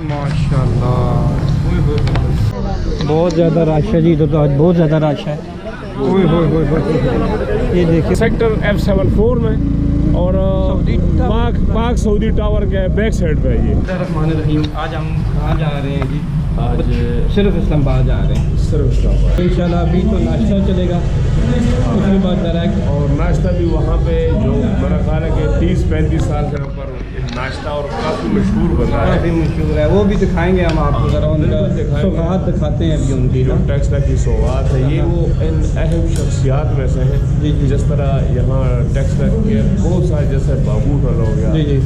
माशाल्लाह बहुत ज़्यादा रश है जी। तो आज बहुत ज़्यादा रश है। ये देखिए सेक्टर F74 में और पाक सऊदी टावर के बैक साइड पे है ये। रहीम आज हम कहाँ जा रहे हैं जी? आज सिर्फ इस्लामाबाद जा रहे हैं। सिर्फ इस्लामाबाद इंशाल्लाह अभी तो नाश्ता चलेगा, उसके बाद डायरेक्ट और नाश्ता भी वहाँ पे जो मेरा ख्याल है कि 30-35 साल से ऊपर नाश्ता और काफ़ी मशहूर बन रहा है। काफ़ी मशहूर है, वो भी दिखाएंगे हम आपको। ज़रा उनका सौगात दिखाते हैं अभी उनकी जो टेक्सला की सौगात है ये वो इन अहम शख्सियात में से है जी जी। जिस तरह यहाँ टेक्सला के बहुत सारे जैसे बाबूट वाला हो गया जी जी,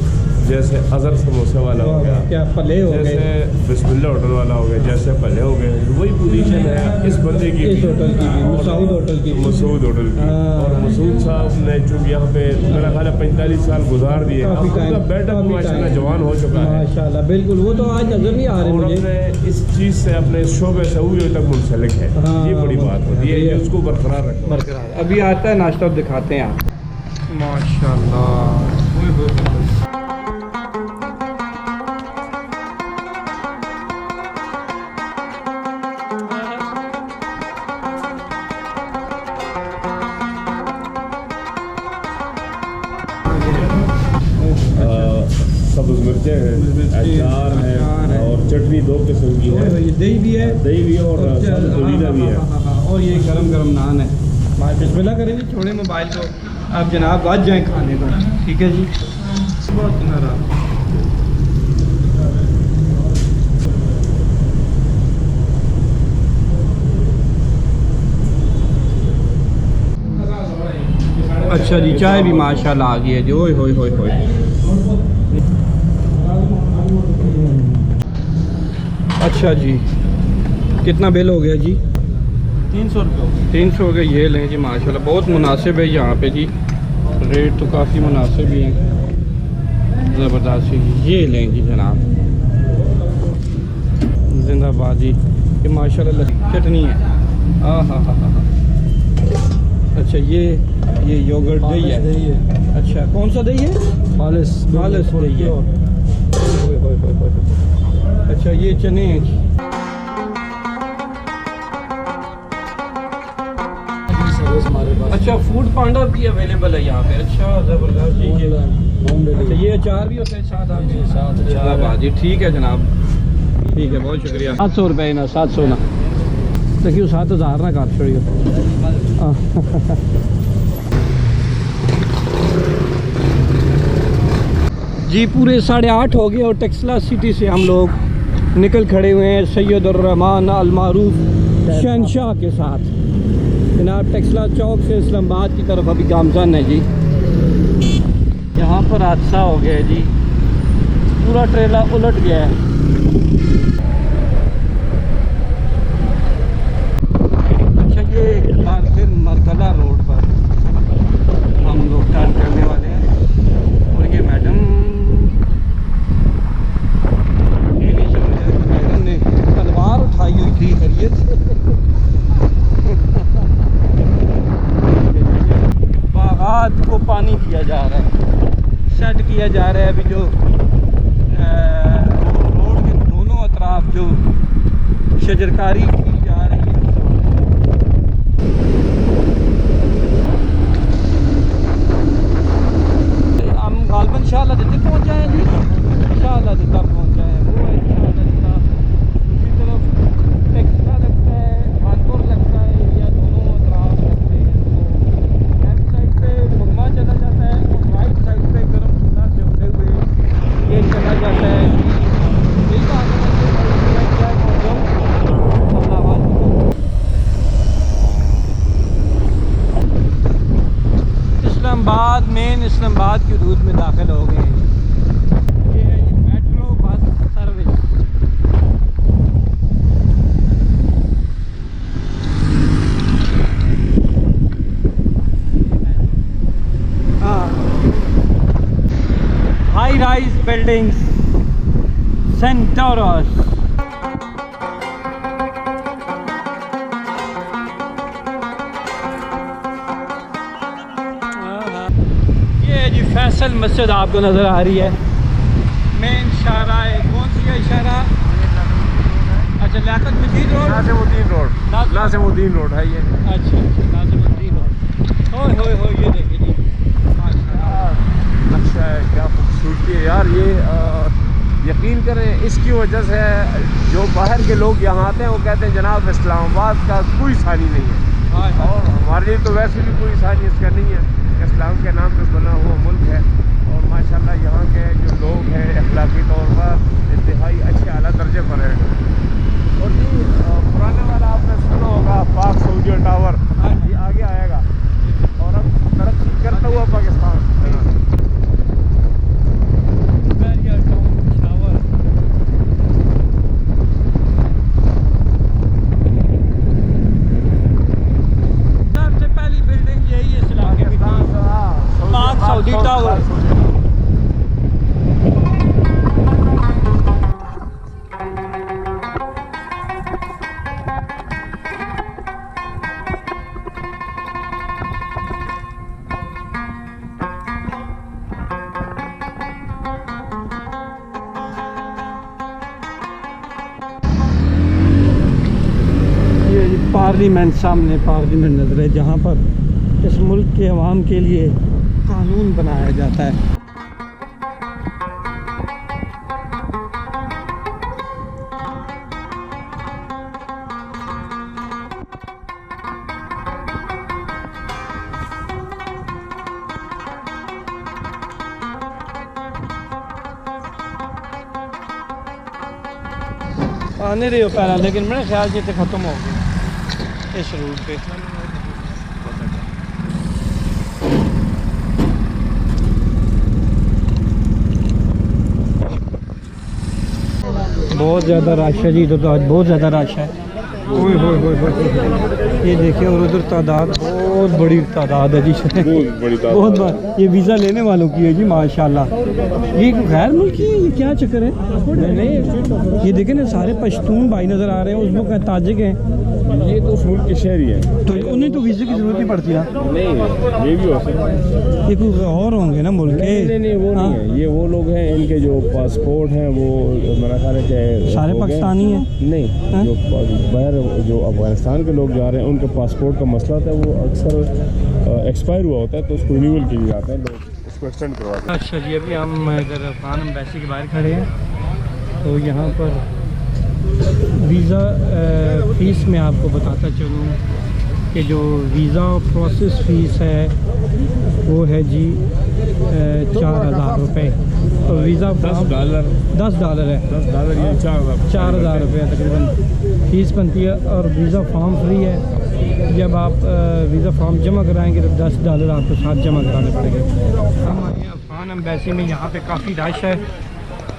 जैसे अजहर समोसे वाला हो गया, क्या पले हो गए, जैसे बिस्मिल्लाह होटल वाला हो गया, जैसे पले हो गए। वही पोजीशन है इस बंदे की, इस होटल की भी, मसूद होटल की, मसूद होटल की। और मसूद साहब ने चूँकि यहाँ पे मेरा ख्याल है 45 साल गुजार दिए, काफ़ी टाइम, बेटा माशाल्लाह जवान हो चुका है माशाल्लाह। बिल्कुल, वो तो आज नजर नहीं आ रहे और मुझे। अपने इस चीज़ से अपने शोबे से अभी तक मुंसलिक है। ये बड़ी बात होती है, ये उसको बरकरार रखना। बरकरार अभी आता है नाश्ता दिखाते हैं आप। माशाल्लाह सब्ज़ मिर्चें हैं, अचार है और चटनी 2 किस्म की है। ये दही भी है, दही भी है और पुदीना भी है। और ये गरम गरम नान है। बिस्मिल्लाह करेंगे, छोड़े मोबाइल को, आप जनाब आज जाएं खाने को। ठीक है जी। बहुत नाराज। अच्छा जी, चाय भी माशाल्लाह आ गई है जी। ओए होए होए होए। अच्छा जी, कितना बिल हो गया जी? 300 रुपये। 300 के ये लें जी माशाल्लाह, बहुत मुनासिब है यहाँ पे जी। रेट तो काफ़ी मुनासिब ही हैं, ज़बरदस्त ही। ये लें जी जनाब, जिंदाबाद जी। ये माशाल्लाह चटनी है। हाँ हाँ हाँ हाँ। अच्छा ये योगर्ट दही है। अच्छा कौन सा दही है? खालिस दही है। अच्छा ये चने हैं जी। अच्छा फूड पांडा भी अवेलेबल है यहाँ पे। अच्छा ज़बरदस्त जी। अच्छा ये अचार भी होता है साथ जी। ठीक है जनाब, ठीक है, बहुत शुक्रिया। 700 रुपये ना, 700 ना देखिए, 7000 ना काट छोड़िए। जी पूरे 8:30 हो गए और टेक्सला सिटी से हम लोग निकल खड़े हुए हैं सैयदुर रहमान अल मारूफ शहनशाह के साथ। जनाब टेक्सला चौक से इस्लामाबाद की तरफ अभी गामजन है जी। यहाँ पर हादसा हो गया है जी, पूरा ट्रेला उलट गया है। अच्छा ये एक बार फिर मरकला रोड पर हम लोग टर्न करने वाले हैं और ये मैडम ने तलवार उठाई हुई थी खैरियत से। बागात को पानी दिया जा रहा है, सेट किया जा रहा है अभी। जो रोड के दोनों अतराफ जो शजरकारी की जा रही है। हम गालबन इंशाअल्लाह जितने पहुँच जाएँ जी, इंशाअल्लाह जितना पहुँच जाए वो है इंशाअल्लाह। दूसरी तरफ टेक्सला लगता है, कानपुर लगता है, या दोनों अतराफ लगते हैं। तो लेफ्ट साइड पे मुगमा चला जाता है और राइट साइड पे गरम चूल्हा से होते हुए ये चला जाता है। इस्लामाबाद मेन इस्लामाबाद की हदूद में दाखिल हो गए हैं। ये है जी मेट्रो बस सर्विस। हाँ, high rise buildings Centaurus. Faisal मस्जिद आपको नज़र आ रही है। मेन इशारा है, कौन सी है इशारा? नाज़िमुद्दीन रोड, नाज़िमुद्दीन रोड है ये। अच्छा अच्छा, नाज़िमुद्दीन रोड। ओए होए होए, ये देखिए जी, माशाल्लाह नक्शा है, क्या खूबसूरती है यार ये। यकीन करें इसकी वजह से जो बाहर के लोग यहाँ आते हैं वो कहते हैं जनाब इस्लामाबाद का कोई सानी नहीं है, और हमारे लिए तो वैसे भी कोई सानी इसका नहीं है। इस्लाम के नाम पे बना हुआ मुल्क है, और माशाल्लाह यहाँ के जो लोग हैं अखलाकी तौर पर इंतहाई अच्छे आला दर्जे पर हैं। और जी पुराने वाला आपने सुना होगा पाक सऊदी टावर, ये आगे आएगा और अब तरक्की करता हुआ पाकिस्तान। सबसे पहली बिल्डिंग यही इस इलाके की थी, पाक सऊदी टावर। पार्लियामेंट, सामने पार्लियामेंट नजर है जहाँ पर इस मुल्क के अवाम के लिए कानून बनाया जाता है। आने रहे हो पहला, लेकिन मेरे ख्याल से तो ख़त्म हो गया इस रूट पे। बहुत ज़्यादा रश है जी, तो आज बहुत ज़्यादा रश है। ओए होए होए होए, ये देखिए, और उधर तादाद बहुत बड़ी तादाद है जी, बहुत बड़ी तादाद, बहुत बड़ा। ये वीज़ा लेने वालों की है जी माशाल्लाह। ये गैर मुल्की है, ये क्या चक्कर है? नहीं, ये देखें ना, सारे पश्तून भाई नज़र आ रहे हैं, उसमें क्या ताजिक हैं। ये तो उस मुल्क के शहरी है, तो उन्हें तो वीज़े की ज़रूरत नहीं पड़ती ना? नहीं ये भी हो सकता है। ये कोई और होंगे ना मुल्क के? नहीं वो नहीं है, ये वो लोग हैं इनके जो पासपोर्ट हैं वो मेरा ख्याल है कि सारे पाकिस्तानी हैं? नहीं, जो बाहर जो अफगानिस्तान के लोग जा रहे हैं उनके पासपोर्ट का मसला होता है, वो अक्सर एक्सपायर हुआ होता है, तो उसको रिन्यूअल के लिए जाते हैं लोग, उसको एक्सटेंड करवाते हैं। अच्छा जी, अभी हम इधर अफगान एम्बेसी के बाहर खड़े हैं, तो यहाँ पर वीज़ा फ़ीस में आपको बताता चलूँ कि जो वीज़ा प्रोसेस फ़ीस है वो है जी 4000 रुपये। तो वीज़ा $10 है, $10 ये 4000 रुपये तकरीबन फ़ीस बनती है, और वीज़ा फॉर्म फ्री है। जब आप वीज़ा फॉर्म जमा कराएंगे तो $10 आपको साथ जमा कराने पड़ेंगे। हम आए हैं अफगान एम्बेसी में, यहाँ पे काफ़ी रश है।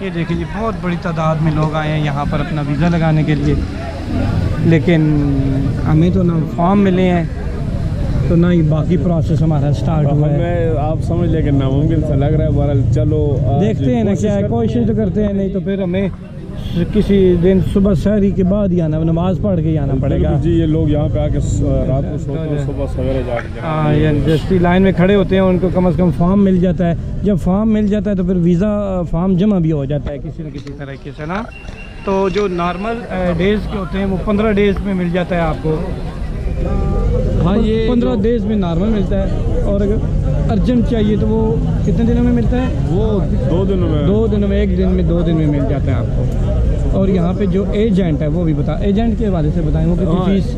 ये देखिए जी, बहुत बड़ी तादाद में लोग आए हैं यहाँ पर अपना वीज़ा लगाने के लिए, लेकिन हमें तो ना फॉर्म मिले हैं, तो ना ही बाकी प्रोसेस हमारा स्टार्ट हुआ है। आप समझ लेकिन नामुमकिन सा लग रहा है, बहरहाल चलो देखते हैं ना क्या है, कोशिश तो करते हैं, नहीं तो फिर हमें किसी दिन सुबह सहरी के बाद ही आना, नमाज़ पढ़ के ही आना पड़ेगा जी। ये लोग यहाँ पे आके रात को सोते हैं, सुबह सवेरे जाके हाँ, ये जस्टी लाइन में खड़े होते हैं, उनको कम से कम फॉर्म मिल जाता है। जब फॉर्म मिल जाता है तो फिर वीज़ा फॉर्म जमा भी हो जाता है किसी न किसी तरीके से ना। तो जो नॉर्मल डेज़ के होते हैं वो 15 डेज़ में मिल जाता है आपको। हाँ, ये 15 डेज़ में नॉर्मल मिलता है, और अगर अर्जेंट चाहिए तो वो कितने दिनों में मिलता है? वो 2 दिनों में, 2 दिनों में, 1 दिन में, 2 दिन में मिल जाता है आपको। और यहाँ पे जो एजेंट है वो भी बता, एजेंट के हवाले से बताएं, वो कितनी फ़ीस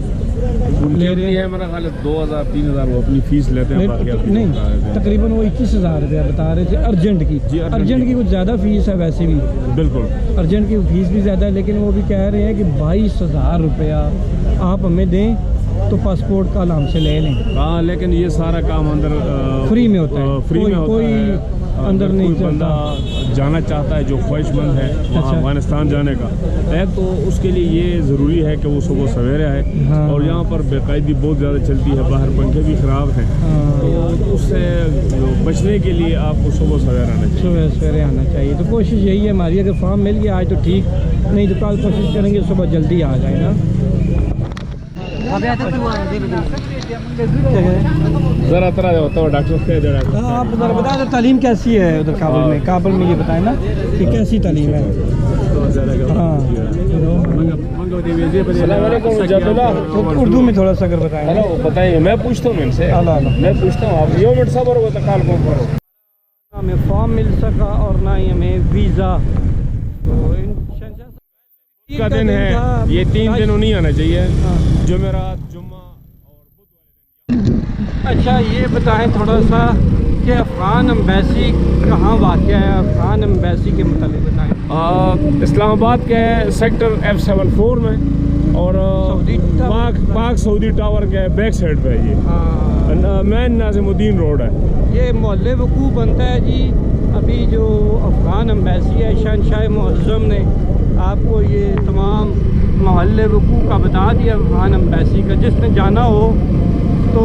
ले रहे हैं? मेरा ख्याल है 2000-3000 वो अपनी फ़ीस लेते हैं। नहीं, तकरीबन वो 21,000 रुपया बता रहे थे अर्जेंट की। अर्जेंट की कुछ ज़्यादा फ़ीस है वैसे भी, बिल्कुल अर्जेंट की फ़ीस भी ज़्यादा है, लेकिन वो भी कह रहे हैं कि 22,000 रुपया आप हमें दें तो पासपोर्ट का हमसे ले लें। हाँ, लेकिन ये सारा काम अंदर फ्री में होता है, फ्री में होता कोई है। अंदर नहीं कोई बंदा जाना चाहता है जो ख्वाहिशमंद है वहाँ अफगानिस्तान जाने का, तो उसके लिए ये ज़रूरी है कि वो सुबह सवेरे आए। हाँ। और यहाँ पर बेकायदी बहुत ज़्यादा चलती है, बाहर पंखे भी ख़राब हैं, तो उससे बचने के लिए आपको सुबह सवेरे आना चाहिए। सुबह सवेरे आना चाहिए। तो कोशिश यही है हमारी, अगर फॉर्म मिल गया आज तो ठीक, नहीं तो कल कोशिश करेंगे सुबह जल्दी आ जाए ना। ज़रा तरह होता है डॉक्टर से। आप ज़रा बताएं तो तालीम कैसी है उधर काबुल में? काबुल में ये बताएं ना कि कैसी तालीम है। हाँ, उर्दू में थोड़ा सा अगर बताएं। हेलो बताइए, मैं पूछता हूँ इनसे, मैं पूछता हूँ आप यो मिनट सब और काल को करो। हमें फॉर्म मिल सका और ना ही हमें वीज़ा। तो का दिन है ये, 3 दिन नहीं आना चाहिए, जुमेरात, जुम्मा और बुध। अच्छा ये बताएं थोड़ा सा कि अफ़गान एम्बेसी कहाँ वाक़या है, अफ़गान एम्बेसी के मतलब बताएं। इस्लामाबाद के सेक्टर F74 में और पाक सऊदी टावर के बैक साइड पे ये मैन नाज़िमुद्दीन रोड है। ये मोहल्ले वकूफ़ बनता है जी। अभी जो अफ़गान एम्बेसी है, शहंशाह मुअज़्ज़म ने आपको ये तमाम मोहल्ले वकूफ़ का बता दिया अफ़गान एम्बेसी का। जिसने जाना हो तो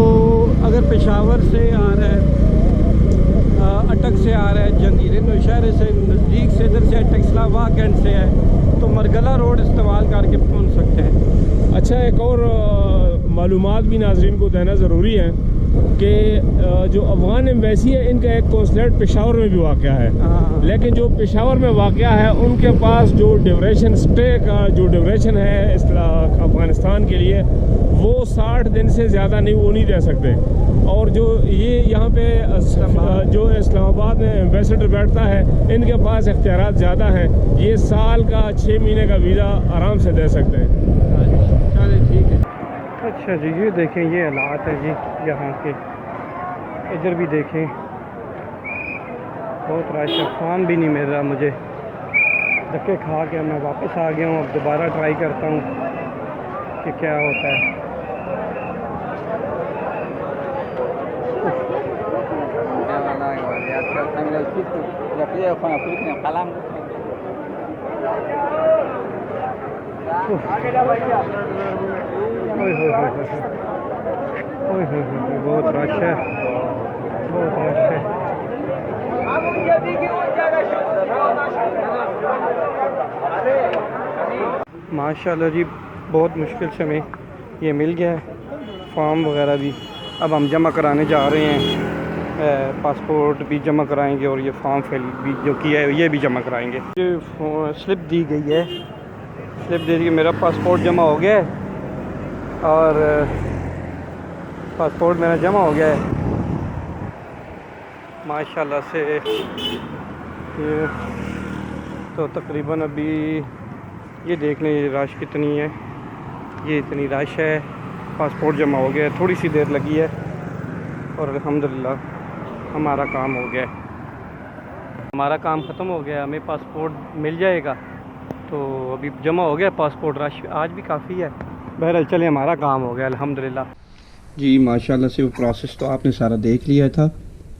अगर पेशावर से आ रहा है, अटक से आ रहा है, जंगीर नौशहरे से नज़दीक से, इधर से टेक्सलावा कैंट से है तो मरगला रोड इस्तेमाल करके पहुंच सकते हैं। अच्छा एक और मालूमात भी नाज़रीन को देना ज़रूरी है कि जो अफ़गान एम्बेसी है इनका एक कौंसलेट पेशावर में भी वाक़या है, लेकिन जो पेशावर में वाक़या है उनके पास जो ड्यूरेशन स्टे का जो ड्यूरेशन है अफ़गानिस्तान के लिए वो 60 दिन से ज़्यादा नहीं, वो नहीं दे सकते। और जो ये यहाँ पे जो इस्लामाबाद में एम्बेसडर बैठता है इनके पास इख्तियारात ज़्यादा हैं, ये साल का 6 महीने का वीज़ा आराम से दे सकते हैं। चलिए ठीक है। अच्छा जी ये देखें, ये हालात है जी यहाँ के। इधर भी देखें बहुत रश है, फ़ोन भी नहीं मिल रहा मुझे। धक्के खा के मैं वापस आ गया हूँ। अब दोबारा ट्राई करता हूँ कि क्या होता है। बहुत रश है, बहुत रश है। माशाल्लाह जी बहुत मुश्किल से हमें ये मिल गया है फॉर्म वगैरह भी। अब हम जमा कराने जा रहे हैं, पासपोर्ट भी जमा कराएंगे और ये फॉर्म फिल भी जो किया है ये भी जमा कराएंगे। ये स्लिप दी गई है, स्लिप दे दी, मेरा पासपोर्ट जमा हो गया है और पासपोर्ट मेरा जमा हो गया है माशाल्लाह से। ये तो तकरीबन अभी ये देख लें रश कितनी है, ये इतनी रश है। पासपोर्ट जमा हो गया है, थोड़ी सी देर लगी है और अल्हम्दुलिल्लाह हमारा काम हो गया है। हमारा काम ख़त्म हो गया, हमें पासपोर्ट मिल जाएगा। तो अभी जमा हो गया पासपोर्ट, रश आज भी काफ़ी है। बहरहाल चले हमारा काम हो गया अल्हम्दुलिल्लाह जी। माशाल्लाह से वो प्रोसेस तो आपने सारा देख लिया था।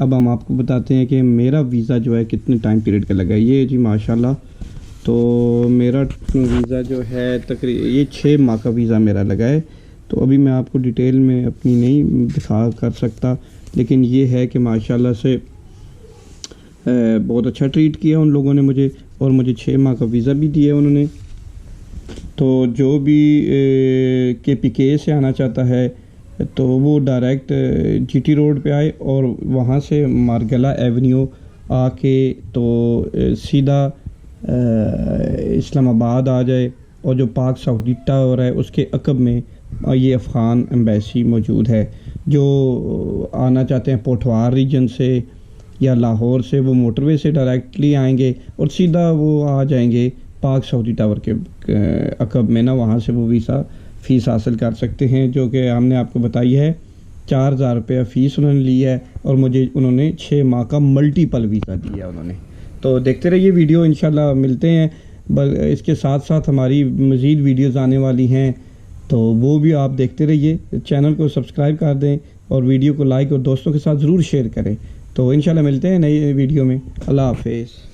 अब हम आपको बताते हैं कि मेरा वीज़ा जो है कितने टाइम पीरियड का लगा है। ये जी माशाल्लाह तो मेरा वीज़ा जो है तकरीबन ये 6 माह का वीज़ा मेरा लगा है। तो अभी मैं आपको डिटेल में अपनी नहीं दिखा कर सकता, लेकिन ये है कि माशाल्लाह से बहुत अच्छा ट्रीट किया उन लोगों ने मुझे, और मुझे 6 माह का वीज़ा भी दिया उन्होंने। तो जो भी KPK से आना चाहता है तो वो डायरेक्ट GT रोड पे आए और वहाँ से मारगला एवेन्यू आके तो सीधा इस्लामाबाद आ जाए। और जो पाक सऊदी टावर है उसके अकब में ये अफ़गान एम्बेसी मौजूद है। जो आना चाहते हैं पोठवार रीजन से या लाहौर से, वो मोटरवे से डायरेक्टली आएंगे और सीधा वो आ जाएंगे पाक सऊदी टावर के अकब में ना, वहाँ से वो वीज़ा फ़ीस हासिल कर सकते हैं, जो कि हमने आपको बताई है। 4000 रुपया फ़ीस उन्होंने ली है और मुझे उन्होंने 6 माह का मल्टीपल वीज़ा दिया उन्होंने। तो देखते रहिए वीडियो, इंशाल्लाह मिलते हैं। इसके साथ साथ हमारी मज़ीद वीडियोज़ आने वाली हैं तो वो भी आप देखते रहिए। चैनल को सब्सक्राइब कर दें और वीडियो को लाइक और दोस्तों के साथ ज़रूर शेयर करें। तो इंशाल्लाह मिलते हैं नई वीडियो में। अल्लाह हाफ़िज़।